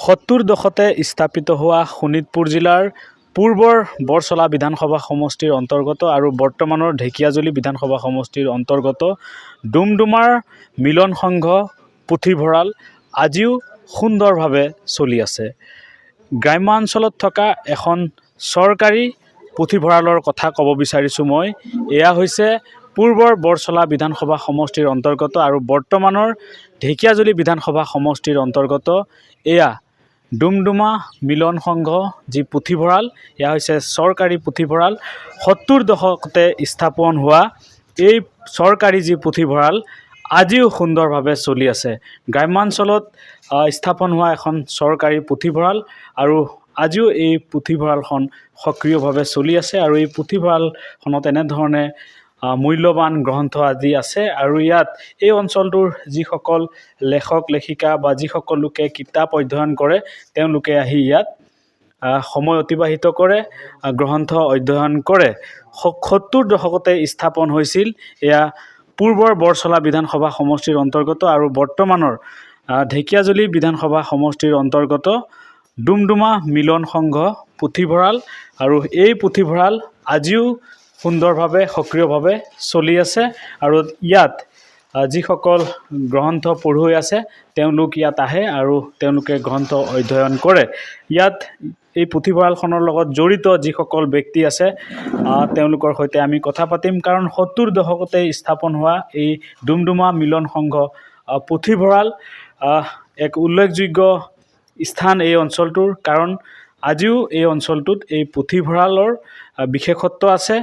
70 দশকে স্থাপিত হোৱা শোণিতপুৰ জিলাৰ পূৰ্বৰ বৰচলা বিধানসভা সমষ্টিৰ অন্তৰ্গত আৰু বৰ্তমানৰ ঢেকিয়াজুলি বিধানসভা সমষ্টিৰ অন্তৰ্গত ডুমডুমাৰ মিলন সংঘ পুথিভঁৰাল আজিও সুন্দৰভাৱে চলি আছে। গ্ৰাম্যাঞ্চলত থকা এখন চৰকাৰী পুথিভঁৰালৰ কথা ক'ব বিচাৰিছোঁ মই। এয়া হৈছে পূৰ্বৰ বৰচলা বিধানসভা সমষ্টিৰ অন্তৰ্গত আৰু বৰ্তমানৰ ঢেকিয়াজুলি বিধানসভা সমষ্টিৰ অন্তৰ্গত এয়া ডুমডুমা মিলন সংঘ যি পুথিভঁৰাল, এয়া হৈছে চৰকাৰী পুথিভঁৰাল। 70 দশকতে স্থাপন হোৱা এই চৰকাৰী যি পুথিভঁৰাল আজিও সুন্দৰভাৱে চলি আছে। গ্ৰাম্যাঞ্চলত স্থাপন হোৱা এখন চৰকাৰী পুথিভঁৰাল আৰু আজিও এই পুথিভঁৰালখন সক্ৰিয়ভাৱে চলি আছে আৰু এই পুথিভঁৰালখনত এনেধৰণে মূল্যৱান গ্ৰন্থ আদি আছে আৰু ইয়াত এই অঞ্চলটোৰ যিসকল লেখক লেখিকা বা যিসকল লোকে কিতাপ অধ্যয়ন কৰে তেওঁলোকে আহি ইয়াত সময় অতিবাহিত কৰে, গ্ৰন্থ অধ্যয়ন কৰে। 70 দশকতে স্থাপন হৈছিল। এয়া পূৰ্বৰ বৰচলা বিধানসভা সমষ্টিৰ অন্তৰ্গত আৰু বৰ্তমানৰ ঢেকিয়াজুলি বিধানসভা সমষ্টিৰ অন্তৰ্গত ডুমডুমা মিলন সংঘ পুথিভঁৰাল আৰু এই পুথিভঁৰাল আজিও সুন্দৰভাৱে সক্ৰিয়ভাৱে চলি আছে আৰু ইয়াত যিসকল গ্ৰন্থ পঢ়ুৱৈ আছে তেওঁলোক ইয়াত আহে আৰু তেওঁলোকে গ্ৰন্থ অধ্যয়ন কৰে। ইয়াত এই পুথিভঁৰালখনৰ লগত জড়িত যিসকল ব্যক্তি আছে তেওঁলোকৰ সৈতে আমি কথা পাতিম, কাৰণ 70 দশকতে স্থাপন হোৱা এই ডুমডুমা মিলন সংঘ পুথিভঁৰাল এক উল্লেখযোগ্য স্থান এই অঞ্চলটোৰ, কাৰণ আজিও এই অঞ্চলটোত এই পুথিভঁৰালৰ বিশেষত্ব আছে।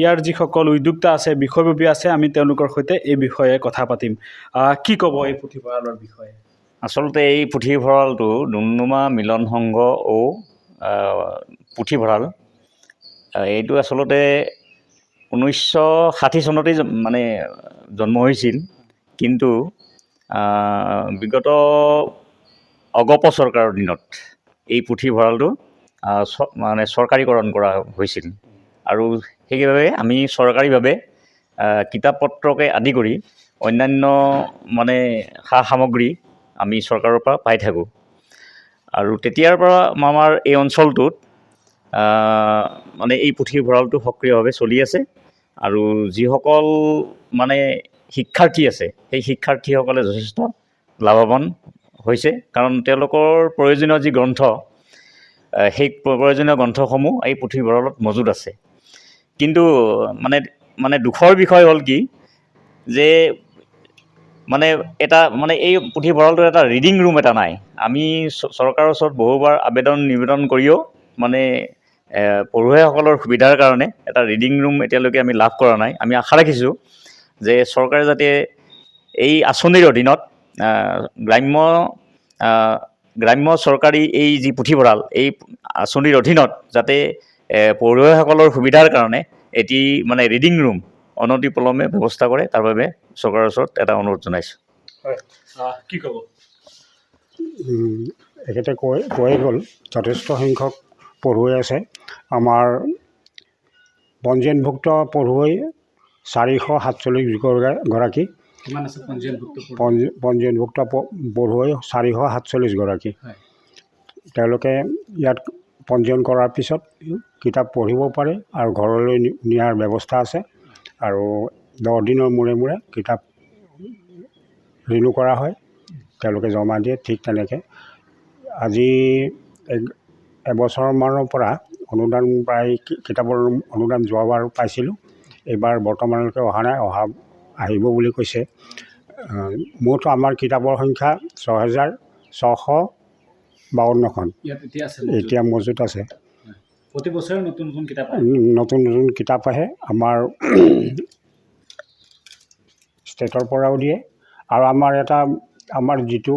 ইয়াৰ যিসকল উদ্যোক্তা আছে, বিষয়ববী আছে, আমি তেওঁলোকৰ সৈতে এই বিষয়ে কথা পাতিম। কি ক'ব এই পুথিভঁৰালৰ বিষয়ে? আচলতে এই পুথিভঁৰালটো ডুমডুমা মিলন সংঘ পুথিভঁৰাল এইটো আচলতে 1960 চনতেই মানে জন্ম হৈছিল, কিন্তু বিগত অগপ চৰকাৰৰ দিনত এই পুথিভঁৰালটো মানে চৰকাৰীকৰণ কৰা হৈছিল আৰু সেইবাবে আমি চৰকাৰীভাৱে কিতাপ পত্ৰকে আদি কৰি অন্যান্য মানে সা সামগ্ৰী আমি চৰকাৰৰ পৰা পাই থাকোঁ। আৰু তেতিয়াৰ পৰা আমাৰ এই অঞ্চলটোত মানে এই পুথিভঁৰালটো সক্ৰিয়ভাৱে চলি আছে আৰু যিসকল মানে শিক্ষাৰ্থী আছে সেই শিক্ষাৰ্থীসকলে যথেষ্ট লাভৱান হৈছে, কাৰণ তেওঁলোকৰ প্ৰয়োজনীয় যি গ্ৰন্থ সেই প্ৰয়োজনীয় গ্ৰন্থসমূহ এই পুথিভঁৰালত মজুত আছে। কিন্তু মানে দুখৰ বিষয় হ'ল কি যে এটা এই পুথিভঁৰালটোৰ এটা ৰিডিং ৰুম এটা নাই। আমি চৰকাৰৰ ওচৰত বহুবাৰ নিবেদন কৰিও মানে পঢ়ুৱৈসকলৰ সুবিধাৰ কাৰণে এটা ৰিডিং ৰুম এতিয়ালৈকে আমি লাভ কৰা নাই। আমি আশা ৰাখিছোঁ যে চৰকাৰে যাতে এই আঁচনিৰ অধীনত গ্ৰাম্য চৰকাৰী এই যি পুথিভঁৰাল এই আঁচনিৰ অধীনত যাতে পঢ়ুৱৈসকলৰ সুবিধাৰ কাৰণে এটি মানে ৰিডিং ৰুম অনতিপলমে ব্যৱস্থা কৰে, তাৰ বাবে চৰকাৰৰ ওচৰত এটা অনুৰোধ জনাইছোঁ। হয়, কি ক'ব? এখেতে কৈ গ'ল, যথেষ্ট সংখ্যক পঢ়ুৱৈ আছে। আমাৰ পঞ্জীয়নভুক্ত পঢ়ুৱৈ 447 গৰাকী। কিমান আছে পঞ্জীয়নভুক্ত পঢ়ুৱৈ 447 গৰাকী। তেওঁলোকে ইয়াত পঞ্জীয়ন কৰাৰ পিছত কিতাপ পঢ়িব পাৰে আৰু ঘৰলৈ নিয়াৰ ব্যৱস্থা আছে আৰু 10 দিনৰ মূৰে মূৰে কিতাপ ৰিনিউ কৰা হয়, তেওঁলোকে জমা দিয়ে। ঠিক তেনেকৈ আজি এবছৰমানৰ পৰা অনুদান প্ৰায় কিতাপৰ অনুদান যোৱাবাৰ পাইছিলোঁ, এইবাৰ বৰ্তমানলৈকে অহা নাই, আহিব বুলি কৈছে। মুঠ আমাৰ কিতাপৰ সংখ্যা 6652খন এতিয়া মজুত আছে। প্ৰতি বছৰে নতুন নতুন কিতাপ আহে। আমাৰ ষ্টেটৰ পৰাও দিয়ে আৰু আমাৰ যিটো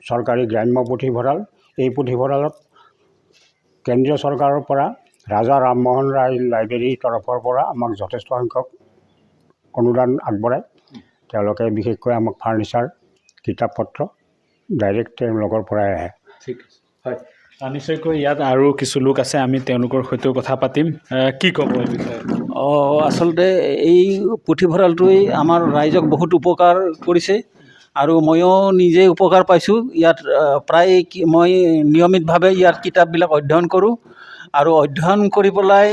চৰকাৰী গ্ৰাম্য পুথিভঁৰাল, এই পুথিভঁৰালত কেন্দ্ৰীয় চৰকাৰৰ পৰা ৰাজা ৰামমোহন ৰায় লাইব্ৰেৰীৰ তৰফৰ পৰা আমাক যথেষ্ট সংখ্যক অনুদান আগবঢ়ায়। তেওঁলোকে বিশেষকৈ আমাক ফাৰ্নিচাৰ, কিতাপ পত্ৰ ডাইৰেক্ট তেওঁলোকৰ পৰাই আহে। ঠিক আছে, হয়, নিশ্চয়কৈ ইয়াত আৰু কিছু লোক আছে, আমি তেওঁলোকৰ সৈতেও কথা পাতিম। কি ক'ব এই বিষয়ে? আচলতে এই পুথিভঁৰালটোৱে আমাৰ ৰাইজক বহুত উপকাৰ কৰিছে। আৰু ময়ো নিজে উপকাৰ পাইছোঁ। ইয়াত প্ৰায় মই নিয়মিতভাৱে ইয়াৰ কিতাপবিলাক অধ্যয়ন কৰোঁ আৰু অধ্যয়ন কৰি পেলাই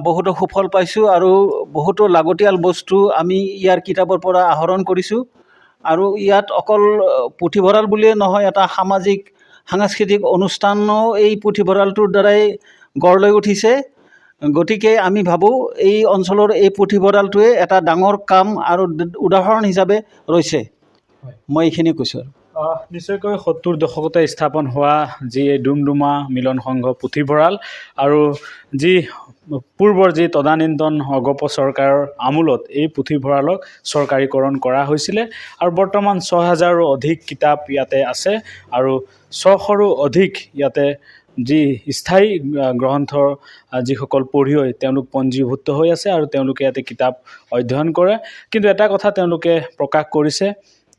বহুতো সুফল পাইছোঁ আৰু বহুতো লাগতিয়াল বস্তু আমি ইয়াৰ কিতাপৰ পৰা আহৰণ কৰিছোঁ। আৰু ইয়াত অকল পুথিভঁৰাল বুলিয়ে নহয়, এটা সামাজিক সাংস্কৃতিক অনুষ্ঠানো এই পুথিভঁৰালটোৰ দ্বাৰাই গঢ় লৈ উঠিছে। গতিকে আমি ভাবোঁ এই অঞ্চলৰ এই পুথিভঁৰালটোৱে এটা ডাঙৰ কাম আৰু উদাহৰণ হিচাপে ৰৈছে। মই এইখিনি কৈছোঁ। নিশ্চয়কৈ 70 দশকতে স্থাপন হোৱা যি এই ডুমডুমা মিলন সংঘ পুথিভঁৰাল আৰু যি পূৰ্বৰ যি তদানীন্তন অগপ চৰকাৰৰ আমোলত এই পুথিভঁৰালক চৰকাৰীকৰণ কৰা হৈছিলে আৰু বৰ্তমান 6000ৰো অধিক কিতাপ ইয়াতে আছে আৰু 600ৰো অধিক ইয়াতে যি স্থায়ী গ্ৰন্থৰ যিসকল পঢ়ুৱৈ তেওঁলোক পঞ্জীভুক্ত হৈ আছে আৰু তেওঁলোকে ইয়াতে কিতাপ অধ্যয়ন কৰে। কিন্তু এটা কথা তেওঁলোকে প্ৰকাশ কৰিছে,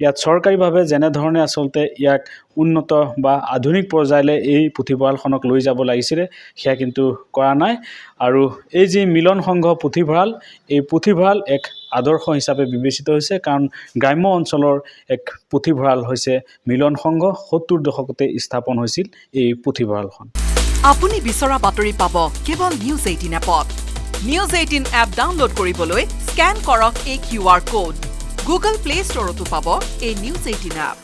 ইয়াত চৰকাৰীভাৱে যেনেধৰণে আচলতে ইয়াক উন্নত বা আধুনিক পৰ্যায়লৈ এই পুথিভঁৰালখনক লৈ যাব লাগিছিলে সেয়া কিন্তু কৰা নাই। আৰু এই যি মিলন সংঘ পুথিভঁৰাল, এই পুথিভঁৰাল এক আদৰ্শ হিচাপে বিবেচিত হৈছে, কাৰণ গ্ৰাম্য অঞ্চলৰ এক পুথিভঁৰাল হৈছে মিলন সংঘ। 70 দশকতে স্থাপন হৈছিল এই পুথিভঁৰালখন। আপুনি বিচৰা বাতৰি পাব কেৱল নিউজ 18 এপত। নিউজ 18 এপ ডাউনলোড কৰিবলৈ স্কেন কৰক এই QR কোড। গুগল প্লে ষ্টৰতো পাব এই নিউজ 18 এপ।